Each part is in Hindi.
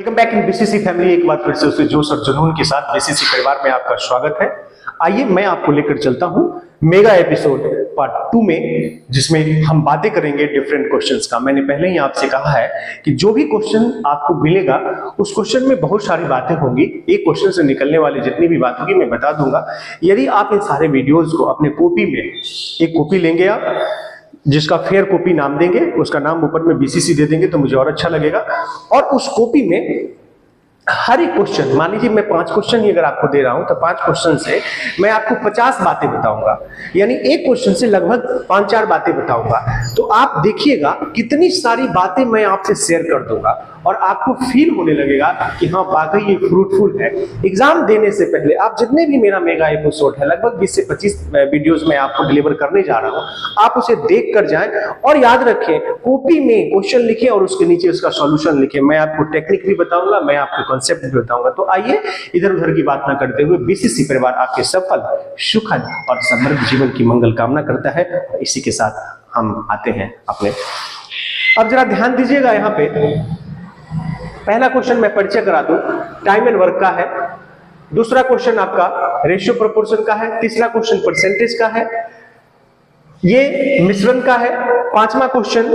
Welcome back in BCC family. एक बार फिर से उसे जोश और जुनून के साथ बीसीसी परिवार में आपका स्वागत है। आइए मैं आपको लेकर चलता हूं मेगा एपिसोड पार्ट 2 में, जिसमें हम बातें करेंगे डिफरेंट क्वेश्चंस का। मैंने पहले ही आपसे कहा है कि जो भी क्वेश्चन आपको मिलेगा उस क्वेश्चन में बहुत सारी बातें होंगी। एक क्वेश्चन से निकलने वाली जितनी भी बात होगी मैं बता दूंगा। यदि आप इन सारे वीडियोज को अपने कॉपी में, एक कॉपी लेंगे आप जिसका फेयर कॉपी नाम देंगे, उसका नाम ऊपर में बीसीसी दे देंगे तो मुझे और अच्छा लगेगा। और उस कॉपी में हर एक क्वेश्चन, मान लीजिए मैं 5 क्वेश्चन ही अगर आपको दे रहा हूं तो 5 क्वेश्चन से मैं आपको 50 बातें बताऊंगा, यानी एक क्वेश्चन से लगभग 5-4 बातें बताऊंगा। तो आप देखिएगा कितनी सारी बातें मैं आपसे शेयर कर दूंगा और आपको फील होने लगेगा कि हाँ वाकई ये फ्रूटफुल है। एग्जाम देने से पहले आप जितने भी मेरा मेगा एपिसोड है, लगभग 20 से 25 वीडियोस मैं आपको डिलीवर करने जा रहा हूं, आप उसे देख कर जाएं और याद रखें, कॉपी में क्वेश्चन लिखें और उसके नीचे उसका सॉल्यूशन लिखें। मैं आपको टेक्निक भी बताऊंगा, मैं आपको कॉन्सेप्ट भी बताऊंगा। तो आइए इधर उधर की बात ना करते हुए बीसीसी परिवार आपके सफल, सुखद और समृद्ध जीवन की मंगल कामना करता है। और इसी के साथ हम आते हैं अपने, अब जरा ध्यान दीजिएगा। यहाँ पे पहला क्वेश्चन मैं परिचय करा दूं, टाइम एंड वर्क का है। दूसरा क्वेश्चन आपका रेशियो प्रोपोर्शन का है। तीसरा क्वेश्चन परसेंटेज का है, ये मिश्रण का है। पांचवा क्वेश्चन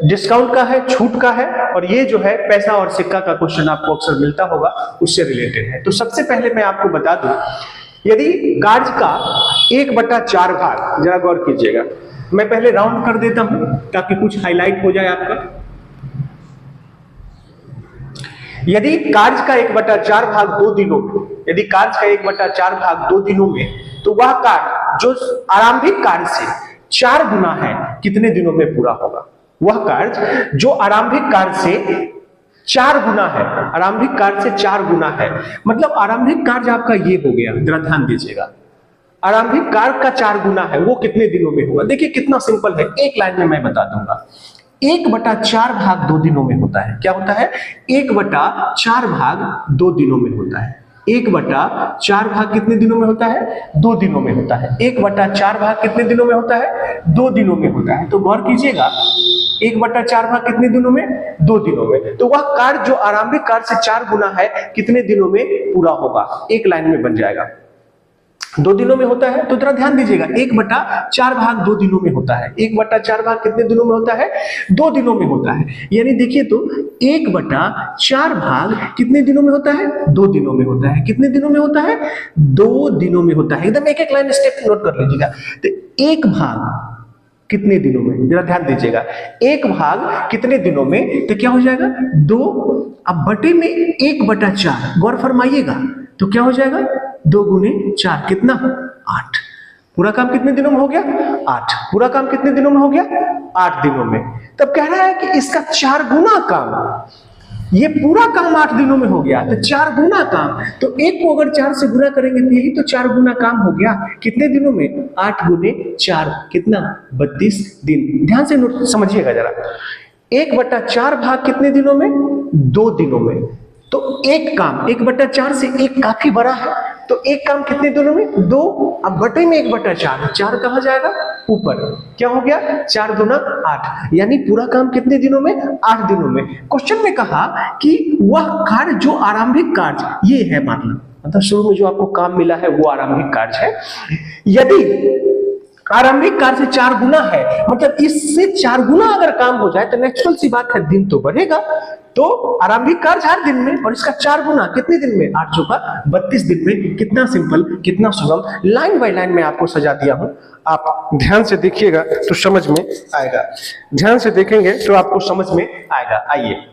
डिस्काउंट का है, छूट का है। और ये जो है पैसा और सिक्का का क्वेश्चन आपको अक्सर मिलता होगा, उससे रिलेटेड है। तो सबसे पहले मैं आपको बता दूं, यदि कार्य का 1/4 भाग, जरा गौर कीजिएगा, मैं पहले राउंड कर देता हूं ताकि कुछ हाईलाइट हो जाए आपका। यदि कार्य का 1/4 भाग 2 दिनों में, यदि कार्य का 1/4 भाग 2 दिनों में, तो वह कार्य जो आरंभिक कार्य से 4 गुना है कितने दिनों में पूरा होगा? वह कार्य जो आरंभिक कार्य से 4 गुना है, आरंभिक कार्य से 4 गुना है, मतलब आरंभिक कार्य आपका ये हो गया। जरा ध्यान दीजिएगा, आरंभिक कार्य का 4 गुना है, वो कितने दिनों में होगा? देखिए कितना सिंपल है, एक लाइन में मैं बता दूंगा। 1/4 भाग 2 दिनों में होता है। क्या होता है? 1/4 भाग 2 दिनों में होता है। 1/4 भाग कितने दिनों में होता है? 2 दिनों में होता है। 1/4 भाग कितने दिनों में होता है? 2 दिनों में होता है। तो गौर कीजिएगा, 1/4 भाग कितने दिनों में? 2 दिनों में। तो वह कार्य जो आरंभिक कार्य से 4 गुना है कितने दिनों में पूरा होगा? एक लाइन में बन जाएगा। 2 दिनों में होता है, तो जरा ध्यान दीजिएगा, 1/4 भाग 2 दिनों में होता है। 1/4 भाग कितने दिनों में होता है? 2 दिनों में होता है। यानी देखिए तो 1/4 भाग कितने दिनों में होता है? 2 दिनों में होता है। कितने दिनों में होता है? 2 दिनों में होता है। एकदम एक एक लाइन स्टेप नोट कर लीजिएगा। तो 1 भाग कितने दिनों में, जरा ध्यान दीजिएगा, 1 भाग कितने दिनों में, तो क्या हो जाएगा? 2। अब बटे में 1/4, गौर फरमाइएगा, तो क्या हो जाएगा? 2 गुने 4 कितना? 8। पूरा काम कितने दिनों में हो गया? 8। पूरा काम कितने दिनों में हो गया? 8 दिनों में। तब कह रहा है कि इसका 4 गुना काम, ये पूरा काम 8 दिनों में हो गया, तो 4 गुना काम। तो 1 को अगर 4 से गुना करेंगे तो यही तो 4 गुना काम हो गया। कितने दिनों में? 8 गुने 4 कितना? 32 दिन। ध्यान से नोट समझिएगा जरा, 1/4 भाग कितने दिनों में? 2 दिनों में। तो एक काम, 1/4 से 1 काफी बड़ा है, तो एक काम कितने दिनों में? 2। अब बटे में 1/4, 4 कहां जाएगा? ऊपर। क्या हो गया? 4 गुना 8, यानी पूरा काम कितने दिनों में? 8 दिनों में। क्वेश्चन में कहा कि वह कार्य जो आरंभिक कार्य ये है, मतलब शुरू में जो आपको काम मिला है वो आरंभिक कार्य है। यदि आरंभिक कार्य से 4 गुना है, मतलब इससे 4 गुना अगर काम हो जाए तो नेचुरल सी बात है, दिन तो बढ़ेगा। तो आरंभिक कार्य 4 दिन में और इसका 4 गुना कितने दिन में? 8 चौका 32 दिन में। कितना सिंपल, कितना सुगम। लाइन बाय लाइन में आपको सजा दिया हूं, आप ध्यान से देखिएगा तो समझ में आएगा। ध्यान से देखेंगे तो आपको समझ में आएगा। आइए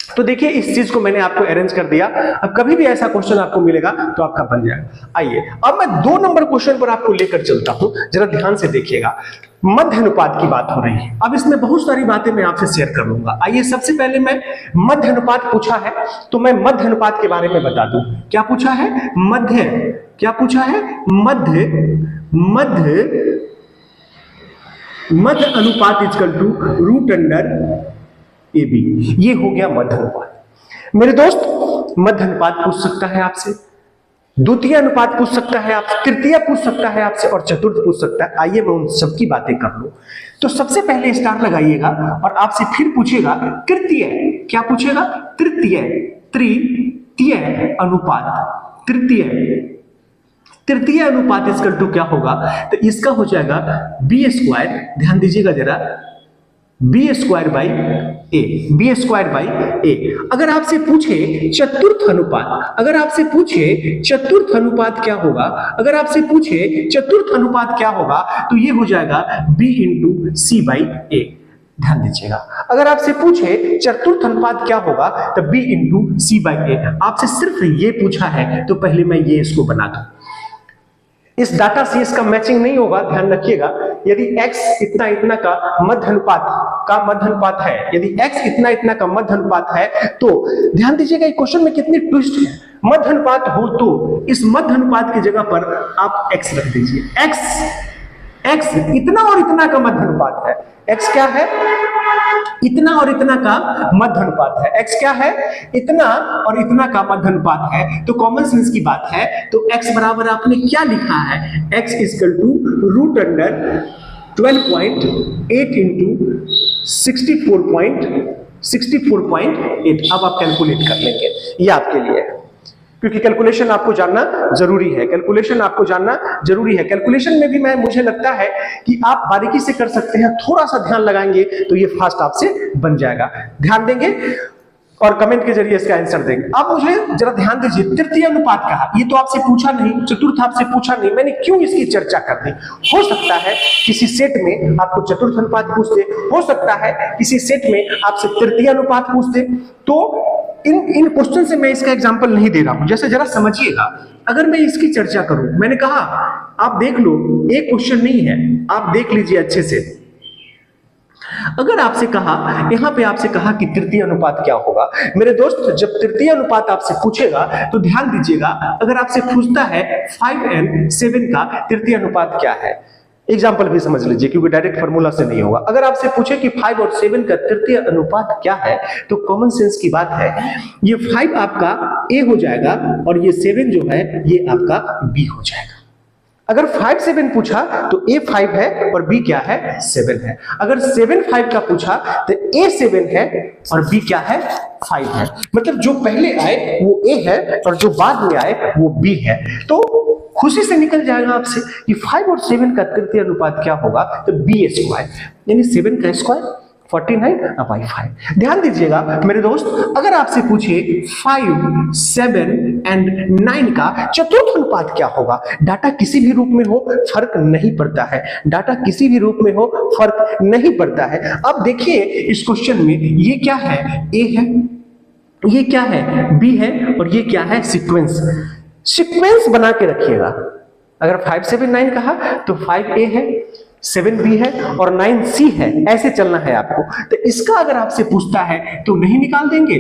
तो देखिए, इस चीज को मैंने आपको अरेंज कर दिया। अब कभी भी ऐसा क्वेश्चन आपको मिलेगा तो आपका बन जाएगा। आइए अब मैं 2 नंबर क्वेश्चन पर आपको लेकर चलता हूं, जरा ध्यान से देखिएगा। मध्य अनुपात की बात हो रही है। अब इसमें बहुत सारी बातें मैं आपसे शेयर कर लूंगा। आइए सबसे पहले मैं मध्य अनुपात पूछा है तो मैं मध्य अनुपात के बारे में बता दूं। क्या पूछा है? मध्य। क्या पूछा है? मध्य। मध्य अनुपात इक्वल टू √अंडर AB। ये हो गया मध्य अनुपात। मेरे दोस्त, मध्य अनुपात पूछ सकता है आपसे, द्वितीय अनुपात पूछ सकता है आपसे, तृतीय पूछ सकता है आपसे, और चतुर्थ पूछ सकता है। आइए मैं उन सबकी बातें कर लूं। तो सबसे पहले स्टार लगाइएगा और आपसे फिर पूछेगा तृतीय, क्या पूछेगा? तृतीय अनुपात, तृतीय अनुपात इसका टू क्या होगा? तो इसका हो जाएगा बी स्क्वायर, ध्यान दीजिएगा जरा, B square by A, B square by A. अगर आपसे पूछे चतुर्थ अनुपात, अगर आपसे पूछे चतुर्थ अनुपात क्या होगा, अगर आपसे पूछे चतुर्थ अनुपात क्या होगा, तो ये हो जाएगा बी इंटू सी बाई ए। ध्यान दीजिएगा, अगर आपसे पूछे चतुर्थ अनुपात क्या होगा, तो बी इंटू सी बाई ए। आपसे सिर्फ ये पूछा है तो पहले मैं ये इसको बना दूं। इस डाटा से इसका मैचिंग नहीं होगा, ध्यान रखिएगा। यदि x इतना इतना का मध्य अनुपात है, यदि x इतना इतना का मध्य अनुपात है, तो ध्यान दीजिएगा क्वेश्चन में कितनी ट्विस्ट है। मध्य अनुपात हो तो इस मध्य अनुपात की जगह पर आप x रख दीजिए। x इतना और इतना का मध्य अनुपात है। x क्या है? इतना और इतना का मध्य अनुपात है। x क्या है? इतना और इतना का मध्य अनुपात है। तो कॉमन सेंस की बात है, तो x बराबर आपने क्या लिखा है? x equal to root under 12.8 into 64.8। अब आप कैलकुलेट कर लेंगे, ये आपके लिए है, क्योंकि कैलकुलेशन आपको जानना जरूरी है, कैलकुलेशन आपको जानना जरूरी है। कैलकुलेशन में भी मुझे लगता है कि आप बारीकी से कर सकते हैं, थोड़ा सा ध्यान लगाएंगे तो ये फास्ट आपसे बन जाएगा। ध्यान देंगे और कमेंट के जरिए इसका आंसर देंगे। अब मुझे जरा ध्यान दीजिए, तृतीय अनुपात कहा, ये तो आपसे पूछा नहीं, चतुर्थ आपसे पूछा नहीं, मैंने क्यों इसकी चर्चा कर दी? हो सकता है किसी सेट में आपको चतुर्थ अनुपात पूछ दे, हो सकता है किसी सेट में आपसे तृतीय अनुपात पूछ दे। तो इन क्वेश्चन से मैं इसका एग्जांपल नहीं दे रहा हूं। जैसे जरा समझिएगा, अगर मैं इसकी चर्चा करूं, मैंने कहा आप देख लो, एक क्वेश्चन नहीं है, आप देख लीजिए अच्छे से। अगर आपसे कहा, यहां पे आपसे कहा कि तृतीय अनुपात क्या होगा, मेरे दोस्त जब तृतीय अनुपात आपसे पूछेगा तो ध्यान दीजिएगा, अगर आपसे पूछता है 5 और 7 का तृतीय अनुपात क्या है, एग्जाम्पल भी समझ लीजिए क्योंकि डायरेक्ट फार्मूला से नहीं होगा। अगर आपसे पूछे कि 5 और 7 का तृतीय अनुपात क्या है, तो कॉमन सेंस की बात है, ये 5 आपका A हो जाएगा और ये 7 जो है ये आपका B हो जाएगा। अगर 5 7 पूछा तो A 5 है और B क्या है? 7 है। अगर 7 5 का पूछा तो A 7 है और B क्या है? 5 है। मतलब जो पहले आए वो A है और जो बाद में आए वो B है। तो खुशी से निकल जाएगा आपसे कि 5 और 7 का तृतीय अनुपात क्या होगा, तो B स्क्वायर, यानी 7 का स्क्वायर 49 बाई 5। ध्यान दीजिएगा मेरे दोस्त, अगर आपसे पूछे 5 7 एंड 9 का चतुर्थ अनुपात क्या होगा, डाटा किसी भी रूप में हो फर्क नहीं पड़ता है, डाटा किसी भी रूप में हो फर्क नहीं पड़ता है। अब देखिए इस क्वेश्चन में ये क्या है? A है, ये क्या है? B है, और ये क्या है? सीक्वेंस बना के रखिएगा। अगर 5 7 9 कहा तो 5A है, 7B है और 9C है, ऐसे चलना है आपको। तो इसका अगर आपसे पूछता है तो नहीं निकाल देंगे,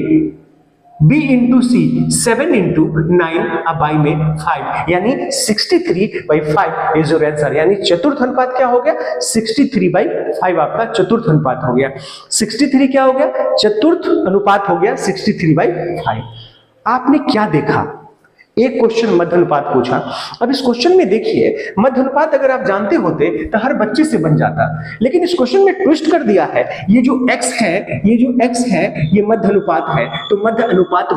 B into C, 7 into 9 by में 5, यानी 63 बाई 5 इज योर आंसर। यानी चतुर्थ अनुपात क्या हो गया? 63 बाई 5 आपका चतुर्थ अनुपात हो गया। 63 क्या हो गया? चतुर्थ अनुपात हो गया 63 बाई 5। आपने क्या देखा? एक क्वेश्चन मध्य अनुपात पूछा। अब इस क्वेश्चन में देखिए, मध्य अनुपात अगर आप जानते होते तो हर बच्चे से बन जाता, लेकिन इस क्वेश्चन में ट्विस्ट कर दिया है। ये जो x है, ये जो x है, ये मध्य अनुपात है, तो मध्य अनुपात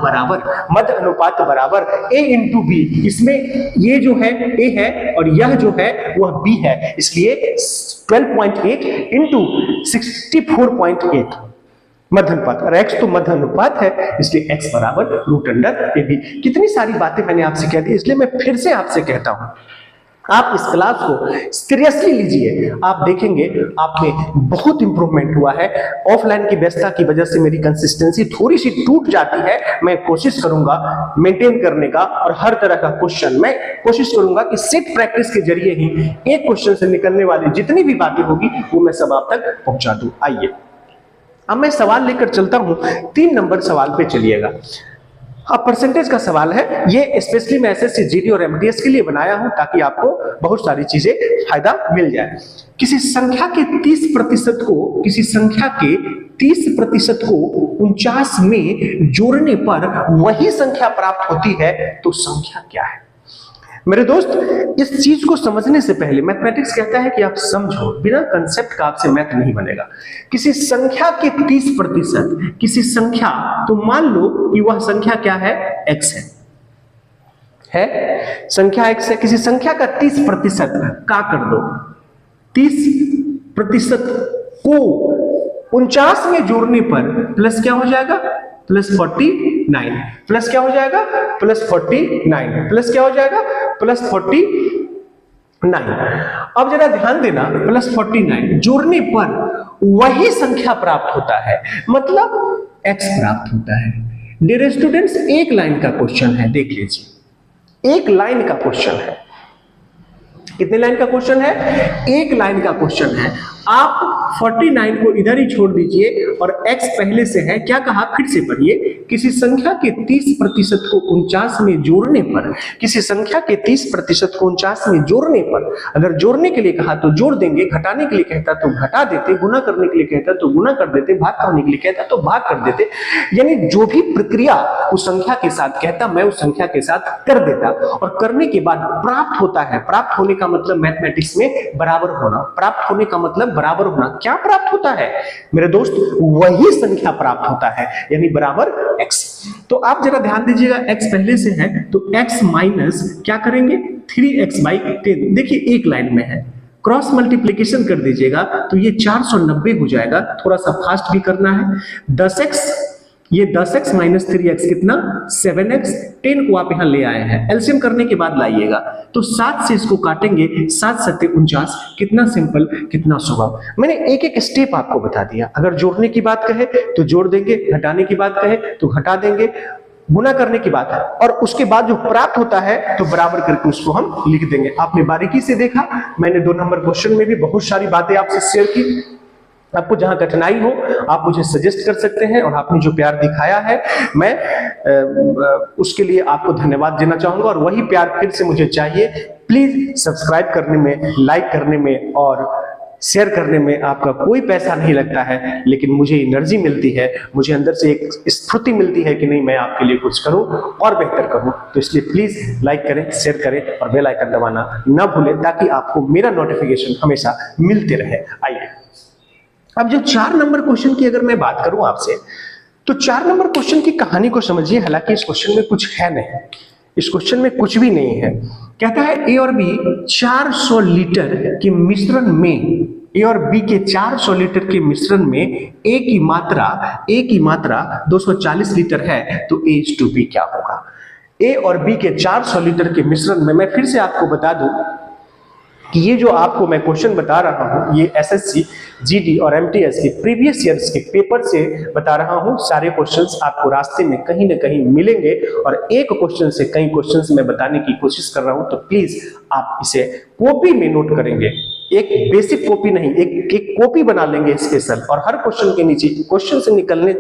बराबर a इंटू बी। इसमें ये जो है a है और यह जो है वह b है, इसलिए 12.8 इंटू 64.8 मध्य अनुपात। और x तो मध्य अनुपात है, इसलिए x बराबर रूट अंडर ए बी। कितनी सारी बातें मैंने आपसे कह दी, इसलिए मैं फिर से आपसे कहता हूं, आप इस क्लास को सीरियसली लीजिए। आप देखेंगे आप में बहुत इंप्रूवमेंट हुआ है। ऑफलाइन की व्यस्तता की वजह से मेरी कंसिस्टेंसी थोड़ी सी टूट जाती है। मैं कोशिश करूंगा मेंटेन करने का, और हर तरह का क्वेश्चन मैं कोशिश करूंगा कि सेट प्रैक्टिस के जरिए ही एक क्वेश्चन से निकलने वाली जितनी भी बातें होगी वो मैं सब आप तक पहुंचा दूं। आइए अब मैं सवाल लेकर चलता हूं। 3 नंबर सवाल पे चलिएगा। अब परसेंटेज का सवाल है, ये स्पेशली मैं एसएससी जीडी और एमटीएस के लिए बनाया हूं ताकि आपको बहुत सारी चीजें फायदा मिल जाए। किसी संख्या के 30% को, किसी संख्या के 30% को 49 में जोड़ने पर वही संख्या प्राप्त होती है, तो संख्या क्या है? मेरे दोस्त, इस चीज को समझने से पहले मैथमेटिक्स कहता है कि आप समझो, बिना कंसेप्ट का आपसे मैथ नहीं बनेगा। किसी संख्या के 30%, किसी संख्या, तो मान लो कि वह संख्या क्या है, x है संख्या x है, किसी संख्या का 30% का कर दो, 30% को 49 में जोड़ने पर प्लस क्या हो जाएगा, प्लस 49, प्लस क्या हो जाएगा, प्लस 49, प्लस क्या हो जाएगा, प्लस 49। अब जरा ध्यान देना, प्लस 49 जोड़ने पर वही संख्या प्राप्त होता है, मतलब x प्राप्त होता है। डियर स्टूडेंट्स, एक लाइन का क्वेश्चन है, देख लीजिए, एक लाइन का क्वेश्चन है। कितने लाइन का क्वेश्चन है, एक लाइन का क्वेश्चन है। आप 49 को इधर ही छोड़ दीजिए और x पहले से है, क्या कहा, फिर से पढ़िए, किसी संख्या के 30% को 49 में जोड़ने पर, किसी संख्या के 30% को 49 में जोड़ने पर, अगर जोड़ने के लिए कहा तो जोड़ देंगे, घटाने के लिए कहता तो घटा देते, गुना करने के लिए कहता तो गुना कर देते, भाग करने के लिए कहता तो भाग कर देते, यानी जो भी प्रक्रिया उस संख्या के साथ कहता मैं उस संख्या के साथ कर देता, और करने के बाद प्राप्त होता है। प्राप्त होने का मतलब मैथमेटिक्स में बराबर होना, प्राप्त होने का मतलब बराबर होना। क्या प्राप्त होता है मेरे दोस्त, वही संख्या प्राप्त होता है, यानी बराबर x। तो आप जरा ध्यान दीजिएगा, x पहले से है तो x माइनस क्या करेंगे, 3x/10। देखिए एक लाइन में है, क्रॉस मल्टीप्लीकेशन कर दीजिएगा तो ये 490 हो जाएगा। थोड़ा सा फास्ट भी करना है, 10x, ये 10x माइनस 3x कितना, 7x। 10 को आप यहां ले आए हैं, एलसीएम करने के बाद लाइएगा तो 7 से इसको काटेंगे, 7 7 49, कितना सिंपल, कितना सुगम। मैंने एक एक स्टेप आपको बता दिया। अगर जोड़ने की बात कहे तो जोड़ देंगे, घटाने की बात कहे तो घटा देंगे, गुना करने की बात है, और उसके बाद जो प्राप्त होता है तो बराबर करके उसको हम लिख देंगे। आपने बारीकी से देखा, मैंने 2 नंबर क्वेश्चन में भी बहुत सारी बातें आपसे शेयर की। आपको जहां कठिनाई हो आप मुझे सजेस्ट कर सकते हैं, और आपने जो प्यार दिखाया है मैं उसके लिए आपको धन्यवाद देना चाहूंगा, और वही प्यार फिर से मुझे चाहिए। प्लीज सब्सक्राइब करने में, लाइक करने में और शेयर करने में आपका कोई पैसा नहीं लगता है, लेकिन मुझे एनर्जी मिलती है, मुझे अंदर से एक स्फूर्ति मिलती है कि नहीं मैं आपके लिए कुछ करूं और बेहतर करूं। तो इसलिए प्लीज लाइक करें, शेयर करें और बेल आइकन दबाना ना भूलें, ताकि आपको मेरा नोटिफिकेशन हमेशा मिलते रहे। आइए अब जो 4 नंबर क्वेश्चन की अगर मैं बात करूं आपसे, तो 4 नंबर क्वेश्चन की कहानी को समझिए। हालांकि इस क्वेश्चन में कुछ है नहीं, इस क्वेश्चन में कुछ भी नहीं है। कहता है ए और बी 400 लीटर के मिश्रण में, ए और बी के 400 लीटर के मिश्रण में ए की मात्रा 240 लीटर है, तो A/B क्या होगा। ए और बी के 400 लीटर के मिश्रण में, मैं फिर से आपको बता दूं कि ये जो आपको मैं क्वेश्चन बता रहा हूं, ये एसएससी, जीडी और एमटीएस के प्रीवियस ईयर्स के पेपर से बता रहा हूं। सारे क्वेश्चंस आपको रास्ते में कहीं ना कहीं मिलेंगे, और एक क्वेश्चन से कई क्वेश्चंस मैं बताने की कोशिश कर रहा हूं, तो प्लीज आप इसे कॉपी में नोट करेंगे। एक बेसिक कॉपी नहीं, एक कॉपी बना लेंगे स्पेशल, और हर क्वेश्चन के नीचे क्वेश्चन से निकलने,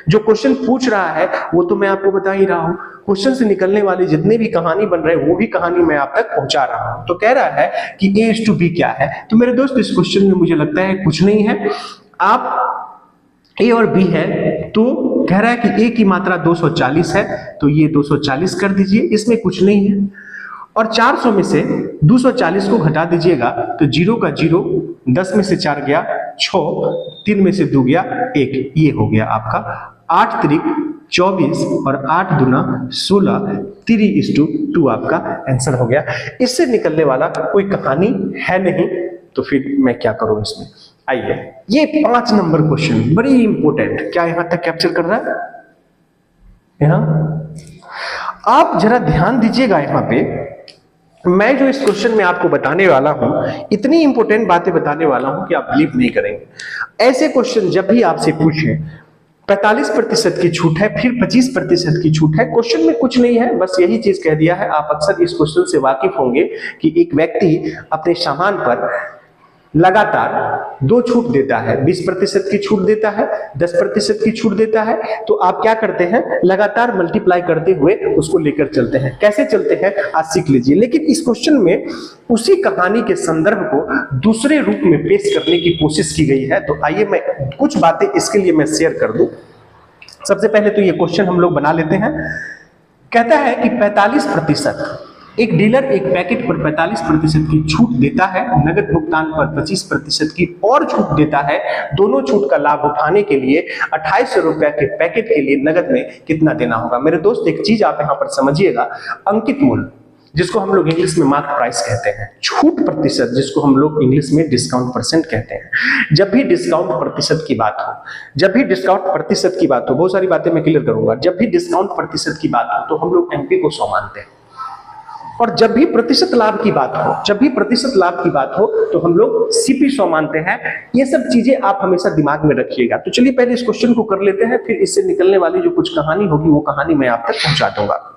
जो क्वेश्चन पूछ रहा है वो तो मैं आपको बता ही रहा हूं, क्वेश्चन से निकलने वाली जितने भी कहानी बन रहे हैं वो भी कहानी मैं आप तक पहुंचा रहा हूं। तो कह रहा है कि A/B क्या है, तो मेरे दोस्त इस क्वेश्चन में मुझे लगता है कुछ नहीं है। आप A और B है, तो कह रहा है कि A की मात्रा 240 है, तो ये 240 कर दीजिए, इसमें कुछ नहीं है। और 400 में से 240 को घटा दीजिएगा तो 0 का 0, 10 में से 4 गया 6, 3 में से 2 गया 1, ये हो गया आपका 8 त्रिक 24 और 8 दूना 16, 3:2 आपका आंसर हो गया। इससे निकलने वाला कोई कहानी है नहीं, तो फिर मैं क्या करूं इसमें। आइए, ये 5 नंबर क्वेश्चन बड़ी इंपॉर्टेंट, क्या यहां तक कैप्चर कर रहा है, यहां आप जरा ध्यान दीजिएगा। यहां पे मैं जो इस क्वेश्चन में आपको बताने वाला हूं, इतनी इंपॉर्टेंट बातें बताने वाला हूं कि आप बिलीव नहीं करेंगे। ऐसे क्वेश्चन जब भी आपसे पूछे, 45% की छूट है, फिर 25% की छूट है, क्वेश्चन में कुछ नहीं है, बस यही चीज कह दिया है। आप अक्सर इस क्वेश्चन से वाकिफ होंगे कि एक व्यक्ति अपने सामान पर लगातार 2 छूट देता है, 20% की छूट देता है, 10% की छूट देता है, तो आप क्या करते हैं, लगातार मल्टीप्लाई करते हुए उसको लेकर चलते हैं। कैसे चलते हैं आज सीख लीजिए। लेकिन इस क्वेश्चन में उसी कहानी के संदर्भ को दूसरे रूप में पेश करने की कोशिश की गई है, तो आइए मैं कुछ बातें इसके लिए मैं शेयर कर दूं। सबसे पहले तो ये क्वेश्चन हम लोग बना लेते हैं। कहता है कि 45%, एक डीलर एक पैकेट पर 45% की छूट देता है, नगद भुगतान पर 25% की और छूट देता है। दोनों छूट का लाभ उठाने के लिए 2800 रुपए के पैकेट के लिए नगद में कितना देना होगा। मेरे दोस्त एक चीज आप यहां पर समझिएगा, अंकित मूल्य जिसको हम लोग इंग्लिश में मार्क प्राइस कहते हैं, छूट प्रतिशत जिसको हम लोग इंग्लिश में डिस्काउंट परसेंट कहते हैं। जब भी डिस्काउंट प्रतिशत की बात हो, जब भी डिस्काउंट प्रतिशत की बात हो, बहुत सारी बातें मैं क्लियर करूंगा, जब भी डिस्काउंट प्रतिशत की बात हो तो हम लोग एमपी को 100 मानते हैं, और जब भी प्रतिशत लाभ की बात हो, जब भी प्रतिशत लाभ की बात हो तो हम लोग सीपी 100 मानते हैं। ये सब चीजें आप हमेशा दिमाग में रखिएगा। तो चलिए पहले इस क्वेश्चन को कर लेते हैं, फिर इससे निकलने वाली जो कुछ कहानी होगी वो कहानी मैं आप तक पहुंचा दूंगा।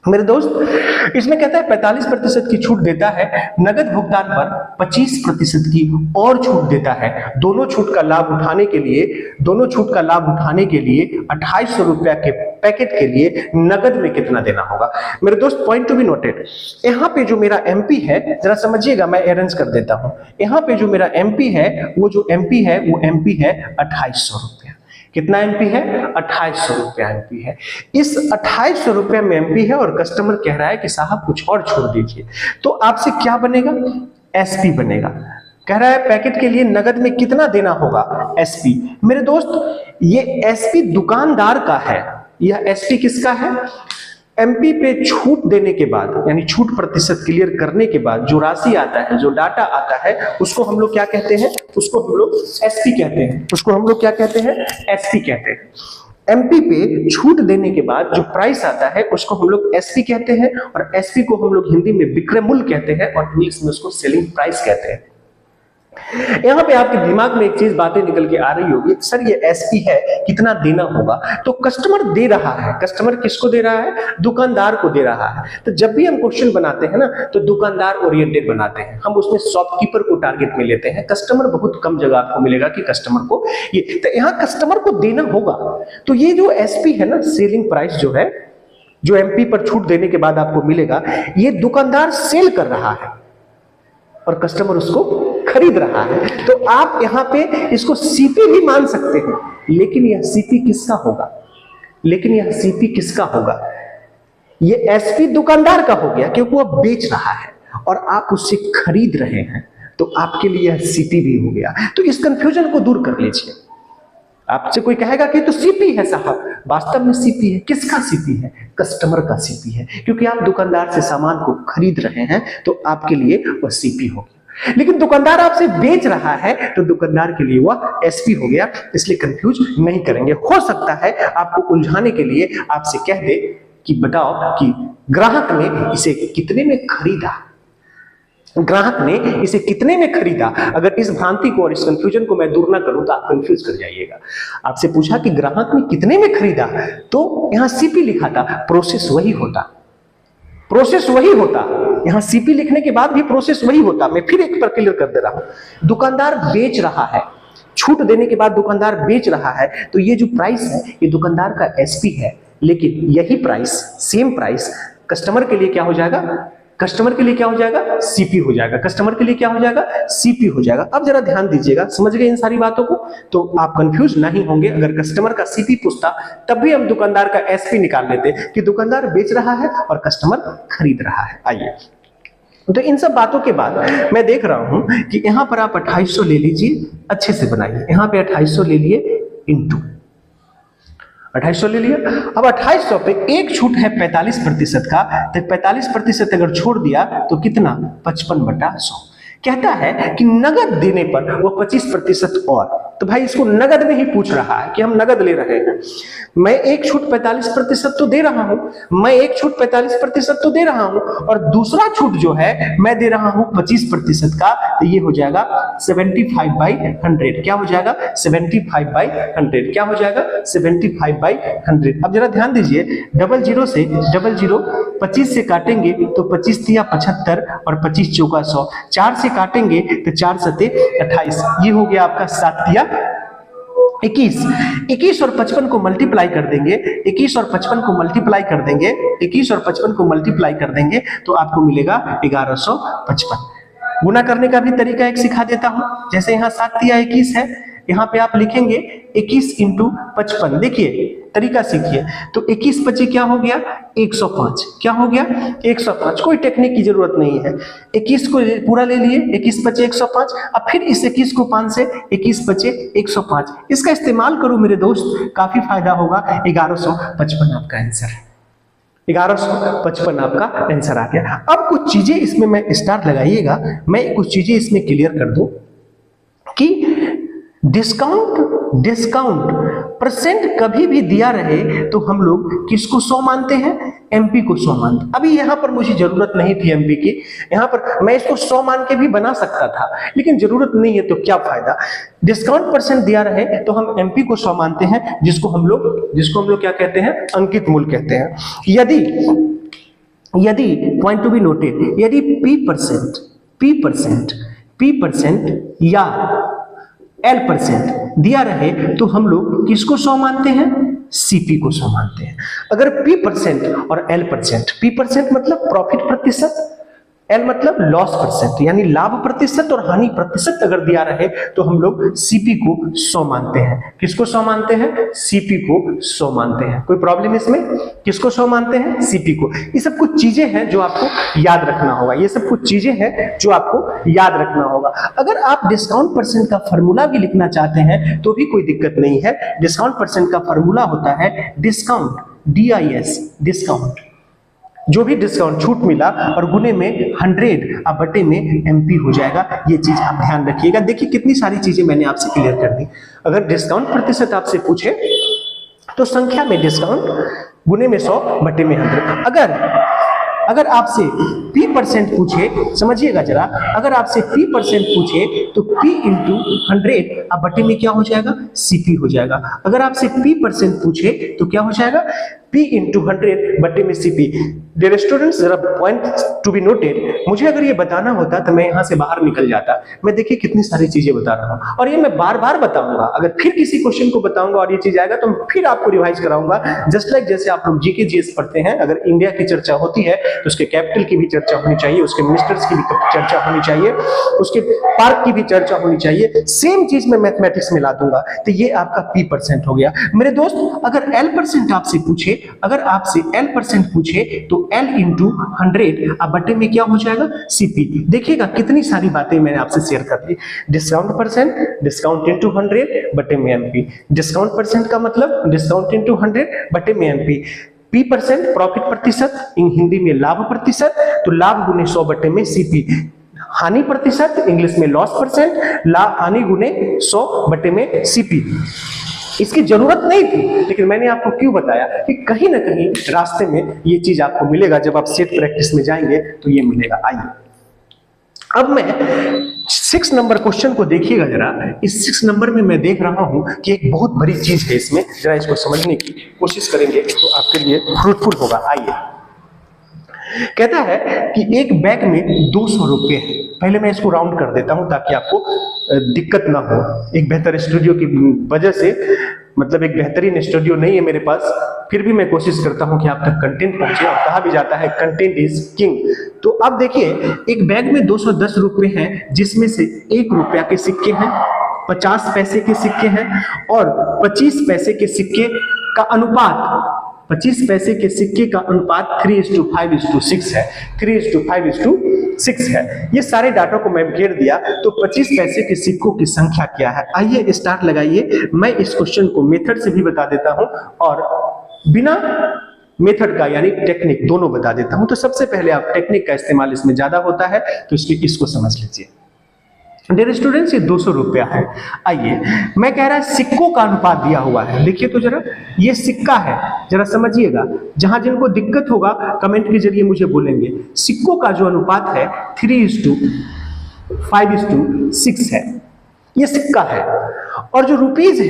मेरे दोस्त इसमें कहता है 45% की छूट देता है, नगद भुगतान पर 25% की और छूट देता है। दोनों छूट का लाभ उठाने के लिए 2800 रुपया के पैकेट के लिए नगद में कितना देना होगा। मेरे दोस्त पॉइंट टू बी नोटेड, यहां पे जो मेरा एमपी है जरा समझिएगा, मैं अरेंज कर देता हूं। यहां पे जो मेरा एमपी है वो एमपी है 2800 रुपया। कितना एमपी है? 2800 रुपया एमपी है। इस 2800 रुपया में एमपी है और कस्टमर कह रहा है कि साहब कुछ और छोड़ दीजिए, तो आपसे क्या बनेगा? एसपी बनेगा। कह रहा है पैकेट के लिए नगद में कितना देना होगा? एसपी। मेरे दोस्त ये एसपी दुकानदार का है, यह एसपी किसका है? एमपी पे छूट देने के बाद, यानी छूट प्रतिशत क्लियर करने के बाद जो राशि आता है, जो डाटा आता है, उसको हम लोग क्या कहते हैं? उसको हम लोग एसपी कहते हैं। उसको हम लोग क्या कहते हैं? एसपी कहते हैं। एमपी पे छूट देने के बाद जो प्राइस आता है उसको हम लोग एसपी कहते हैं, और एसपी को हम लोग हिंदी में विक्रय मूल्य कहते हैं और इंग्लिश में उसको सेलिंग प्राइस कहते हैं। यहां पे आपके दिमाग में एक चीज बातें निकल के आ रही होगी, सर ये एसपी है, कितना देना होगा? तो कस्टमर दे रहा है। कस्टमर किसको दे रहा है? दुकानदार को दे रहा है। तो जब भी हम क्वेश्चन बनाते हैं ना तो दुकानदार ओरिएंटेड बनाते हैं, हम उसमें शॉपकीपर को टारगेट में लेते हैं। कस्टमर बहुत कम जगह आपको मिलेगा कि कस्टमर को ये, तो यहां कस्टमर को देना होगा। तो ये जो एसपी है ना, सेलिंग प्राइस जो है, जो एमपी पर छूट देने के बाद आपको मिलेगा, ये दुकानदार सेल कर रहा है और कस्टमर उसको खरीद रहा है। तो आप यहां पे इसको सीपी भी मान सकते हो, लेकिन यह सीपी किसका होगा? लेकिन यह सीपी किसका होगा? ये एसपी दुकानदार का हो गया, क्योंकि वो बेच रहा है और आप उससे खरीद रहे हैं, तो आपके लिए यह सीपी भी हो गया। तो इस कंफ्यूजन को दूर कर लीजिए। आपसे कोई कहेगा कि तो सीपी है साहब, वास्तव में सीपी है। किसका सीपी है? कस्टमर का सीपी है, क्योंकि आप दुकानदार से सामान को खरीद रहे हैं तो आपके लिए वह सीपी हो गया। लेकिन दुकानदार आपसे बेच रहा है तो दुकानदार के लिए वह एसपी हो गया। इसलिए कंफ्यूज नहीं करेंगे। हो सकता है आपको उलझाने के लिए आपसे कह दे कि बताओ कि ग्राहक ने इसे कितने में खरीदा, ग्राहक ने इसे कितने में खरीदा। अगर इस भ्रांति को और इस कंफ्यूजन को मैं दूर ना करूं तो आप कंफ्यूज कर जाइएगा। आपसे पूछा कि ग्राहक ने कितने में खरीदा, तो यहां सीपी लिखा था, प्रोसेस वही होता, प्रोसेस वही होता। यहां सीपी लिखने के बाद भी प्रोसेस वही होता। मैं फिर एक बार क्लियर कर दे रहा हूं, दुकानदार बेच रहा है, छूट देने के बाद दुकानदार बेच रहा है, तो ये जो प्राइस है ये दुकानदार का एसपी है, लेकिन यही प्राइस, सेम प्राइस कस्टमर के लिए क्या हो जाएगा? कस्टमर के लिए क्या हो जाएगा? सीपी हो जाएगा। कस्टमर के लिए क्या हो जाएगा? सीपी हो जाएगा। अब जरा ध्यान दीजिएगा, समझ गए इन सारी बातों को, तो आप कंफ्यूज नहीं होंगे। अगर कस्टमर का सीपी पूछता तब भी हम दुकानदार का एसपी निकाल लेते कि दुकानदार बेच रहा है और कस्टमर खरीद रहा है। आइए, तो इन सब बातों के बाद मैं देख रहा हूं कि यहां पर आप 2800 ले लीजिए, अच्छे से बनाइए। यहां पे 2800 ले लिए, इंटू 2800 ले लिया। अब 2800 पे एक छूट है 45% का, तो 45% अगर छोड़ दिया तो कितना? 55/100। कहता है कि नगद देने पर वो 25% और, तो भाई इसको नगद में ही पूछ रहा है कि हम नगद ले रहे हैं। मैं एक छूट 45% तो दे रहा हूं, मैं एक छूट 45% तो दे रहा हूं, और दूसरा छूट जो है मैं दे रहा हूं 25% का, तो ये हो जाएगा 75/100। क्या हो जाएगा? 75/100। क्या हो जाएगा? 75/100। अब जरा ध्यान दीजिए, 00 से 00 25 से काटेंगे तो 25 तिया 75 और 25 चौका 100, 4 से काटेंगे तो 4 सते 28, ये हो गया आपका 7 तिया 21। 21 और 55 को मल्टीप्लाई कर देंगे, 21 और 55 को मल्टीप्लाई कर देंगे, 21 और 55 को मल्टीप्लाई कर देंगे तो आपको मिलेगा 1155। गुना करने का भी तरीका एक सिखा देता हूं। जैसे यहाँ 7 तिया 21 है, यहाँ पे आप लिखेंगे 21 × 55। देखिए तरीका सीखिए। तो 21 बचे क्या हो गया 105, क्या हो गया 105, कोई टेक्निक की जरूरत नहीं है। 21 को पूरा ले लिए, 21 बचे 105, अब फिर इस 21 को 5 से 21 बचे 105, इसका इस्तेमाल करो मेरे दोस्त, काफी फायदा होगा। 1155 आपका आंसर है, 1155 आपका आंसर आ गया। अब कुछ चीजें इसमें मैं स्टार लगाइएगा, मैं कुछ चीजें इसमें क्लियर कर दूं कि डिस्काउंट परसेंट कभी भी दिया रहे तो हम लोग किसको 100 मानते हैं, एमपी को 100 मानते। अभी यहां पर मुझे जरूरत नहीं थी एमपी की, यहां पर मैं इसको 100 मान के भी बना सकता था, लेकिन जरूरत नहीं है तो क्या फायदा। डिस्काउंट परसेंट दिया रहे तो हम एमपी को 100 मानते हैं, जिसको हम लोग क्या कहते हैं, अंकित मूल्य कहते हैं। यदि पॉइंट टू बी नोटेड, यदि P परसेंट या L% दिया रहे तो हम लोग किसको 100 मानते हैं, सीपी को 100 मानते हैं। अगर P% और L%, P% मतलब प्रॉफिट प्रतिशत, L मतलब लॉस परसेंट यानी लाभ प्रतिशत और हानि प्रतिशत अगर दिया रहे तो हम लोग सीपी को 100 मानते हैं। किसको 100 मानते हैं, सीपी को 100 मानते हैं। कोई प्रॉब्लम इसमें, किसको 100 मानते हैं, सीपी को। ये सब कुछ चीजें हैं जो आपको याद रखना होगा, ये सब कुछ चीजें हैं जो आपको याद रखना होगा। अगर आप डिस्काउंट परसेंट का फॉर्मूला भी लिखना चाहते हैं तो भी कोई दिक्कत नहीं है। डिस्काउंट परसेंट का फॉर्मूला होता है डिस्काउंट, DIS, डिस्काउंट, जो भी डिस्काउंट छूट मिला और गुने में 100 अब बटे में एमपी हो जाएगा। ये चीज आप ध्यान रखिएगा। देखिए कितनी सारी चीजें मैंने आपसे क्लियर कर दी। अगर डिस्काउंट प्रतिशत आपसे पूछे तो संख्या में डिस्काउंट गुने में 100 बटे में 100। अगर आपसे P% पूछे, समझिएगा जरा, अगर आपसे P% पूछे तो P इंटू 100 अब बटे में क्या हो जाएगा, CP हो जाएगा। अगर आपसे P% पूछे तो क्या हो जाएगा, P इंटू 100 बटे में CP। डियर स्टूडेंट्स, जरा पॉइंट टू बी नोटेड, मुझे अगर ये बताना होता तो मैं यहाँ से बाहर निकल जाता। मैं देखिए कितनी सारी चीजें बता रहा हूँ और ये मैं बार बार बताऊंगा। अगर फिर किसी क्वेश्चन को बताऊंगा और ये चीज आएगा तो मैं फिर आपको रिवाइज कराऊंगा। जस्ट लाइक जैसे आप लोग जीके जीएस पढ़ते हैं, अगर इंडिया की चर्चा होती है तो उसके कैपिटल की भी चर्चा होनी चाहिए, उसके मिनिस्टर्स की भी चर्चा होनी चाहिए, उसके पार्क की भी चर्चा होनी चाहिए। सेम चीज मैं मैथमेटिक्स में ला दूंगा। तो ये आपका P% हो गया। मेरे दोस्त, अगर L% आपसे पूछे, अगर आपसे L% पूछे तो L इंटू 100 अब बटे में क्या हो जाएगा, CP। देखिएगा कितनी सारी बातें मैंने आपसे शेयर कर दी। डिस्काउंट परसेंट, डिस्काउंट इंटू 100 बटे में MP। डिस्काउंट परसेंट का मतलब डिस्काउंट इंटू 100 बटे में MP। P% प्रॉफिट प्रतिशत, हिंदी में लाभ प्रतिशत, तो लाभ गुने 100 बटे में CP। हानि प्रतिशत, इंग्लिश में लॉस परसेंट, हानि गुने 100 बटे में CP। इसकी जरूरत नहीं थी, लेकिन मैंने आपको क्यों बताया कि कहीं ना कहीं रास्ते में ये चीज आपको मिलेगा। जब आप सेट प्रैक्टिस में जाएंगे तो ये मिलेगा। आइए अब मैं 6 नंबर क्वेश्चन को देखिएगा जरा। इस 6 नंबर में मैं देख रहा हूं कि एक बहुत बड़ी चीज है इसमें, जरा इसको समझने की कोशिश करेंगे तो आपके लिए फ्रूटफुल होगा। आइए, कहता है कि एक बैग में 200 रुपए है। पहले मैं इसको राउंड कर देता हूं ताकि आपको दिक्कत ना हो। एक बेहतर स्टूडियो की वजह से, मतलब एक बेहतरीन स्टूडियो नहीं है मेरे पास, फिर भी मैं कोशिश करता हूं कि आप तक कंटेंट पहुंचे। और कहा भी जाता है कंटेंट इज किंग। तो अब देखिए, एक बैग में 210 रुपए हैं, जिसमें से 1 रुपया के सिक्के हैं, 50 पैसे के सिक्के हैं और 25 पैसे के सिक्के का अनुपात, 25 पैसे के सिक्के का अनुपात 3:5:6 है। 3:5:6 है। ये सारे डाटा को मैं घेर दिया तो 25 पैसे के सिक्कों की संख्या क्या है। आइए स्टार्ट लगाइए। मैं इस क्वेश्चन को मेथड से भी बता देता हूं और बिना मेथड का यानी टेक्निक दोनों बता देता हूं। तो सबसे पहले आप टेक्निक का इस्तेमाल इसमें ज्यादा होता है तो इसको समझ लीजिए। डियर स्टूडेंट्स, ये 200 रुपया है। आइए, मैं कह रहा है सिक्कों का अनुपात दिया हुआ है। देखिए तो जरा, ये सिक्का है, जरा समझिएगा। जहां जिनको दिक्कत होगा कमेंट के जरिए मुझे बोलेंगे। सिक्कों का जो अनुपात है 3:5:6 है। ये सिक्का है। और जो रुपीज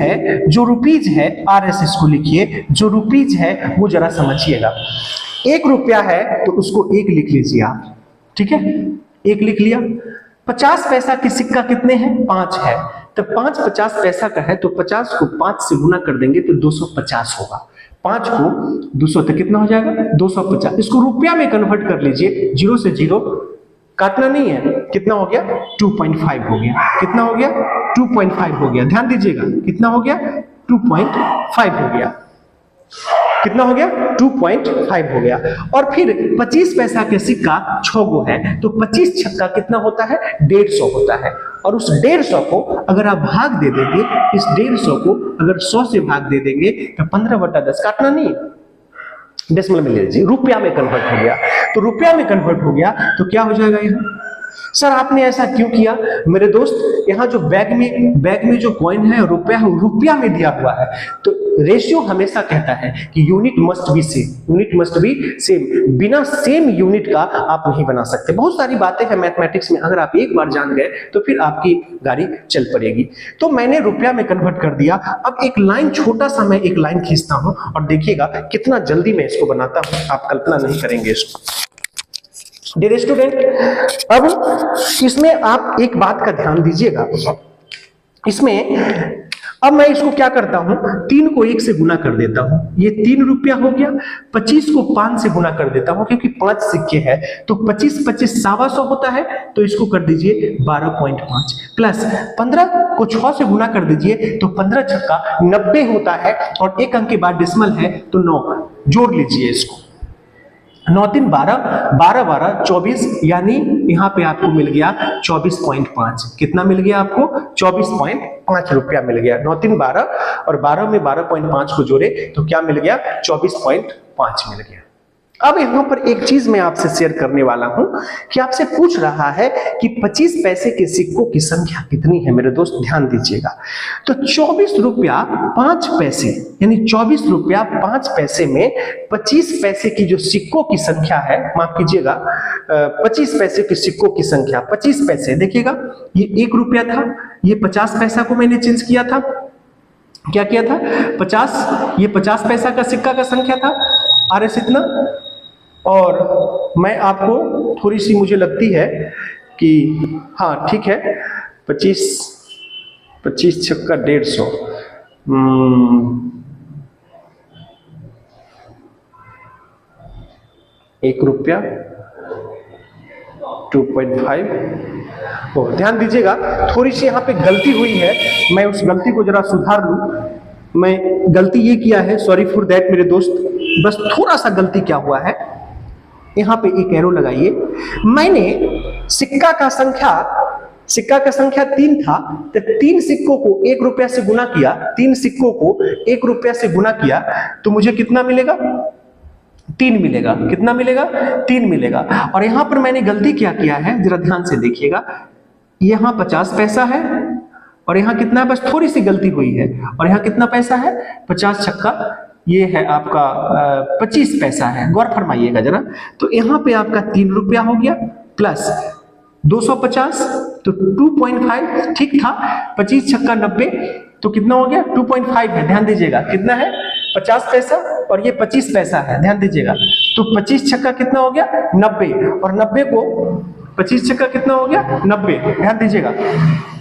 है RS इसको लिखिए, जो रुपीज है वो जरा समझिएगा। 1 रुपया है तो उसको 1 लिख लीजिए आप, ठीक है, 1 लिख लिया। 50 पैसा की सिक्का कितने हैं, 5 है। तो 5 50 पैसा का है तो 50 को 5 से गुना कर देंगे तो 250 होगा। 5 को 200 तो कितना हो जाएगा, 250। इसको रुपया में कन्वर्ट कर लीजिए, 0 से 0 काटना नहीं है। कितना हो गया, 2.5 हो गया। कितना हो गया, 2.5 हो गया। ध्यान दीजिएगा, कितना हो गया, 2.5 हो गया। कितना हो गया? 2.5 हो गया। और फिर 25 पैसा के सिक्का 6 गो है, तो 25 छक्का कितना होता है? 150 होता है। और उस 150 को अगर आप भाग दे देंगे, इस 150 को अगर 100 से भाग दे देंगे तो 15/10 काटना नहीं, डेसिमल में ले लीजिए, रुपया में कन्वर्ट हो गया। तो रुपया में कन्वर्ट हो गया तो क्या हो जाएगा यहाँ? सर आपने ऐसा क्यों किया? मेरे दोस्त, यहाँ जो बैग में जो कॉइन है रुपया है, रुपया में दिया हुआ है। तो रेशियो हमेशा कहता है कि unit must be same, unit must be same. बिना सेम यूनिट का आप नहीं बना सकते। बहुत सारी बातें हैं मैथमेटिक्स में, अगर आप एक बार जान गए तो फिर आपकी गाड़ी चल पड़ेगी। तो मैंने रुपया में कन्वर्ट कर दिया। अब एक लाइन, छोटा सा मैं एक लाइन खींचता हूं और देखिएगा कितना जल्दी मैं इसको बनाता हूं, आप कल्पना नहीं करेंगे इसको। डियर स्टूडेंट, अब इसमें आप एक बात का ध्यान दीजिएगा। इसमें अब मैं इसको क्या करता हूं, 3 को 1 से गुना कर देता हूं, ये 3 रुपया हो गया। 25 को 5 से गुना कर देता हूं, क्योंकि 5 सिक्के हैं, तो 25 25 125 होता है, तो इसको कर दीजिए 12.5 प्लस 15 को 6 से गुना कर दीजिए, तो 15 छक्का 90 होता है। और 1 अंक के बाद डेसिमल है तो 9 जोड़ लीजिए इसको। 9 3 12, 12 12 24, यानी यहाँ पे आपको मिल गया 24.5। कितना मिल गया आपको? 24.5 रुपया मिल गया। 9 3 12 और 12 में 12.5 को जोड़े तो क्या मिल गया? 24.5 मिल गया। अब यहां पर एक चीज मैं आपसे शेयर करने वाला हूं कि आपसे पूछ रहा है कि 25 पैसे के सिक्कों की संख्या कितनी है। मेरे दोस्त ध्यान दीजिएगा, तो 24 रुपया 5 पैसे, यानी 24 रुपया 5 पैसे में 25 पैसे की जो सिक्कों की संख्या है, माफ कीजिएगा, 25 पैसे के सिक्कों की संख्या, 25 पैसे देखिएगा, ये 1 रुपया था, ये 50 पैसा को मैंने चेंज किया था। क्या किया था? 50, ये 50 पैसा का सिक्का का संख्या था, RS इतना। और मैं आपको थोड़ी सी मुझे लगती है कि हाँ ठीक है, 25 छक्का 150, 1 रुपया 2.5। ध्यान दीजिएगा, थोड़ी सी यहाँ पे गलती हुई है, मैं उस गलती को जरा सुधार लूं। मैं गलती ये किया है, सॉरी फॉर दैट मेरे दोस्त, बस थोड़ा सा गलती क्या हुआ है, यहाँ पे एक एरो लगाइए। मैंने सिक्का का संख्या 3 था, तो 3 सिक्कों को 1 रुपया से गुना किया, 3 सिक्कों को 1 रुपया से गुना किया, तो मुझे कितना मिलेगा? 3 मिलेगा। कितना मिलेगा? 3 मिलेगा। और यहां पर मैंने गलती क्या किया है, जरा ध्यान से देखिएगा, यहां 50 पैसा है और यहां कितना है, बस थोड़ी सी गलती हुई है। और यहां कितना पैसा है? 50 छक्का, ये है आपका 25 पैसा है, गौर फरमाइएगा जरा। तो यहां पे आपका 3 रुपया हो गया प्लस 250, तो 2.5 ठीक था। 25 छक्का 90, तो कितना हो गया? 2.5 है। ध्यान दीजिएगा, कितना है? 50 पैसा और ये 25 पैसा है। ध्यान दीजिएगा, तो 25 छक्का कितना हो गया? 90। और 90 को 25 छक्का कितना हो गया? 90। ध्यान दीजिएगा,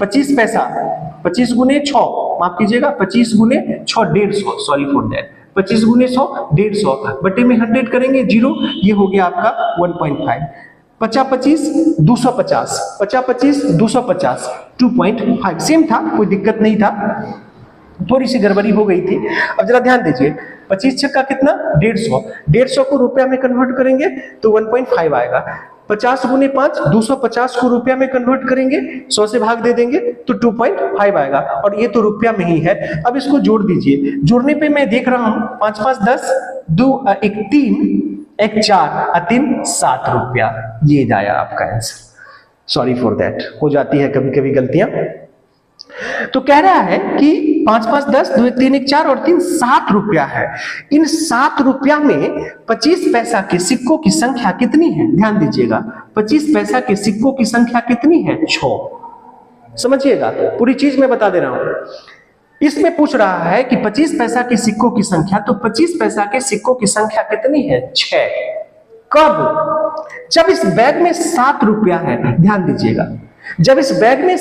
25 पैसा 25 गुने 6, माफ कीजिएगा, 25 गुने 6 150, सॉरी फॉर दैट, 25 गुने 100 150, बटे में 100 करेंगे 0, ये हो गया आपका 1.5। 50 25 250, 50 25 250, 2.5 सेम था, कोई दिक्कत नहीं था, थोड़ी सी गड़बड़ी हो गई थी। अब जरा ध्यान दीजिए, 25 छक्का कितना? 150, 150 को रुपया में कन्वर्ट करेंगे तो 1.5 आएगा। 50 गुने 5 250 को रुपया में कन्वर्ट करेंगे, 100 से भाग दे देंगे तो 2.5 आएगा। और ये तो रुपया में ही है। अब इसको जोड़ दीजिए, जोड़ने पे मैं देख रहा हूं 5 5 10, 2 1 3, 1 4 3 7 रुपया, ये आया आपका आंसर। सॉरी फॉर दैट, हो जाती है कभी कभी गलतियां। तो कह रहा है कि 5 5 10, 2 1 3 1 4 और 3 7 रुपया है। इन 7 रुपया में 25 पैसा के सिक्कों की संख्या कितनी है? ध्यान दीजिएगा, 25 पैसा के सिक्कों की संख्या कितनी है? 6। समझिएगा, पूरी चीज मैं बता दे रहा हूं। इसमें पूछ रहा है कि 25 पैसा के सिक्कों की संख्या, तो 25 पैसा के सिक्कों की संख्या कितनी है? 6। कब? जब इस बैग में 7 रुपया है। ध्यान दीजिएगा, जब इस बैग में